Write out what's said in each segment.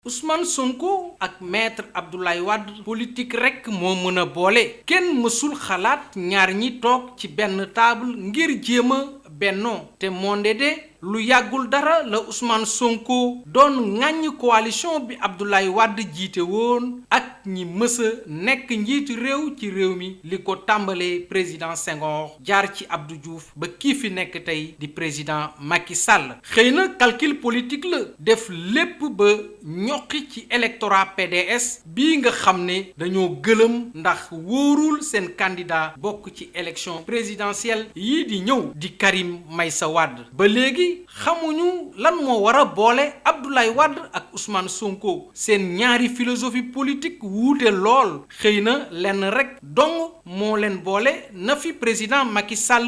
Ousmane Sonko ak maître Abdoulaye Wade politique rekk moo mën a boole kenn mësul xalaat ñaar ñi toog ci benn table ngir jéem a bennoo te monde de lu yàggul dara la Ousmane Sonko doon ŋàññ coalition bi Abdoulaye Wade jiite woon ak ñi mësa nekk njiitu réew ci réew mi li ko tàmbalee président Senghor jaar ci Abdou Diouf ba kii fi nekk tey di président Macky Sall xëy na calcul politique la def lépp ba ñoqi ci électorat PDS bii nga xam ne dañoo gëlëm ndax wóorul seen candidat bokk ci élection présidentielle yii di ñëw di Karim Meïssa Wade ba léegi xamuñu lan moo war a boole Abdoulaye Wade ak Ousmane Sonko seen ñaari philosophie politique wuute lool xëy na lenn rek dong moo leen boole na fi président Macky Sall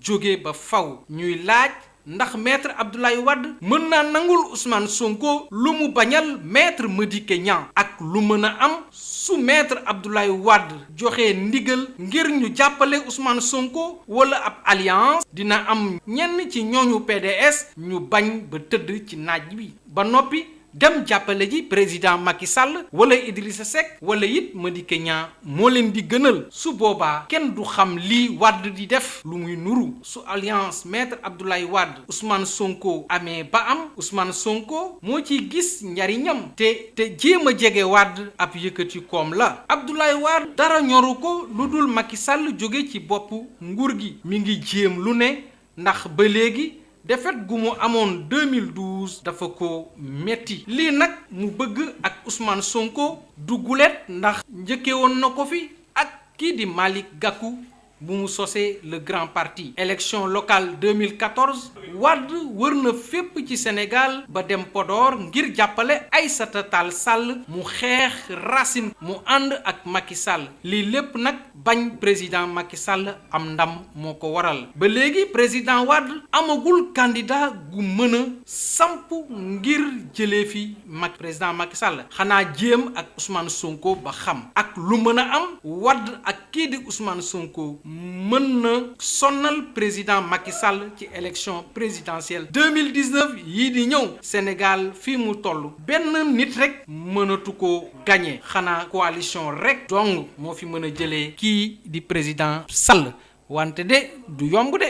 jóge ba faw ñuy laaj ndax maître Abdoulaye Wade mën naa nangul Ousmane Sonko lu mu bañal maître Madické Niang ak lu mën a am su maître Abdoulaye Wade joxe ndigal ngir ñu jàppale Ousmane Sonko wala ab alliance dina am ñenn ci ñooñu PDS ñu bañ ba tëdd ci naaj bi ba noppi dem jàppale ji président Macky Sall wala Idrissa Seck wala it Madické Niang moo leen di gënal su boobaa kenn du xam lii Wade di def lu muy nuru su alliance maître Abdoulaye Wade Ousmane Sonko amee ba am Ousmane Sonko moo ciy gis njariñam te jéem a jege Wade ab yëkkati koom la Abdoulaye Wade dara ñoru ko lu dul Macky Sall jóge ci boppu nguur gi mi ngi jéem lu ne ndax ba léegi défaite gu mu amoon 2012 dafa ko metti lii nag mu bëgg ak Ousmane Sonko du gulet ndax njëkke woon na ko fi ak kii di Malick Gakou bu mu sosee le grand parti élection locale 2014 Wade wër na fépp ci Sénégal ba dem Podor ngir jàppale Aïssata Tall Sall mu xeex Racine mu ànd ak Macky Sall lii lépp nag bañ président Macky Sall am ndam moo ko waral ba léegi président Wade amagul candidat gu mën a samp ngir jëlee fi président Macky Sall xanaa jéem ak Ousmane Sonko ba xam ak lu mën a am Wade ak kii di Ousmane Sonko mën na sonnal président Macky Sall ci élection présidentielle 2019 yii di ñëw Sénégal fii mu toll benn nit rek mënatu ko gagné xanaa coalition rek dong moo fi mën a jëlee kii di président Sall wante de du yomb de